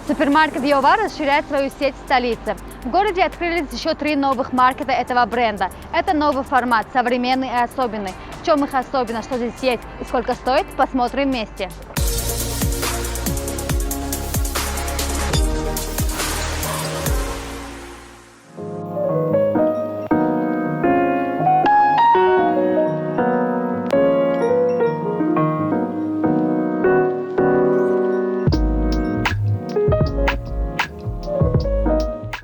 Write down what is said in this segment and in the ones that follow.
Супермаркет Йова расширяет свою сеть в столице. В городе открылись еще 3 новых маркета этого бренда. Это новый формат, современный и особенный. В чем их особенность, что здесь есть и сколько стоит, посмотрим вместе.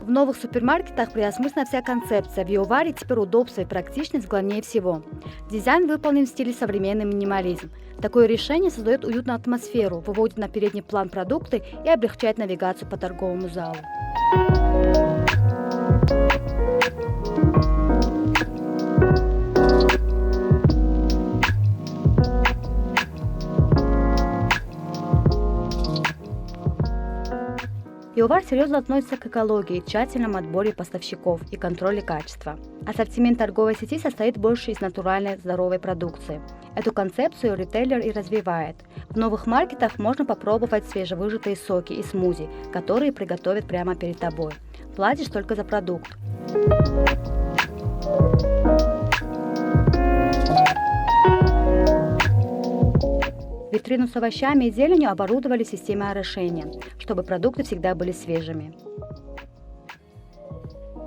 В новых супермаркетах переосмыслена вся концепция. В Йоваре теперь удобство и практичность главнее всего. Дизайн выполнен в стиле современный минимализм. Такое решение создает уютную атмосферу, выводит на передний план продукты и облегчает навигацию по торговому залу. Йовар серьезно относится к экологии, тщательному отборе поставщиков и контроле качества. Ассортимент торговой сети состоит больше из натуральной здоровой продукции. Эту концепцию ритейлер и развивает. В новых маркетах можно попробовать свежевыжатые соки и смузи, которые приготовят прямо перед тобой. Платишь только за продукт. Витрину с овощами и зеленью оборудовали системой орошения, чтобы продукты всегда были свежими.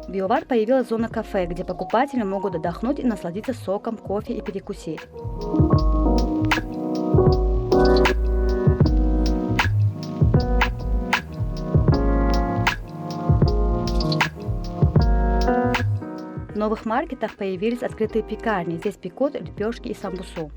В Йовар появилась зона кафе, где покупатели могут отдохнуть и насладиться соком, кофе и перекусить. В новых маркетах появились открытые пекарни, здесь пекут лепешки и самбусу.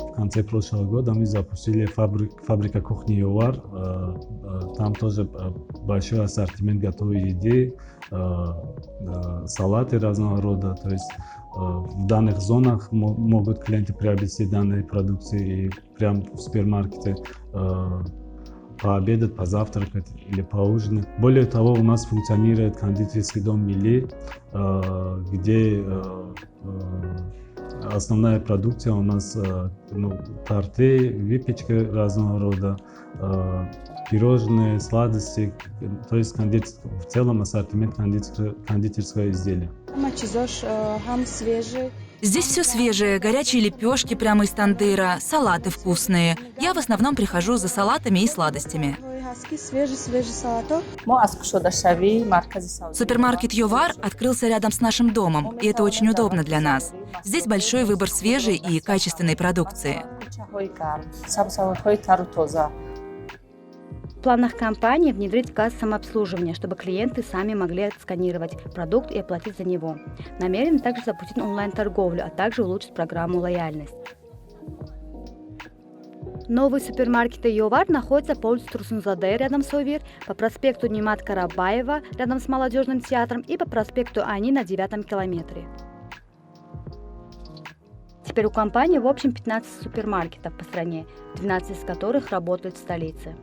В конце прошлого года мы запустили фабрика кухни Йовар. Там тоже большой ассортимент готовой еды, салаты разного рода. То есть в данных зонах могут клиенты приобрести данные продукции и прямо в супермаркете пообедать, позавтракать или поужинать. Более того, у нас функционирует кондитерский дом Мили, где основная продукция у нас торты, выпечка разного рода, пирожные, сладости, то есть в целом ассортимент кондитерского изделия. Здесь все свежее, горячие лепешки прямо из тандыра, салаты вкусные. Я в основном прихожу за салатами и сладостями. Супермаркет Йовар открылся рядом с нашим домом, и это очень удобно для нас. Здесь большой выбор свежей и качественной продукции. В планах компании внедрить кассу самообслуживания, чтобы клиенты сами могли отсканировать продукт и оплатить за него. Намерены также запустить онлайн-торговлю, а также улучшить программу лояльность. Новые супермаркеты Йовар находятся по улице Турсунзаде рядом с Овир, по проспекту Нимат Карабаева рядом с молодежным театром и по проспекту Ани на 9-м километре. Теперь у компании в общем 15 супермаркетов по стране, 12 из которых работают в столице.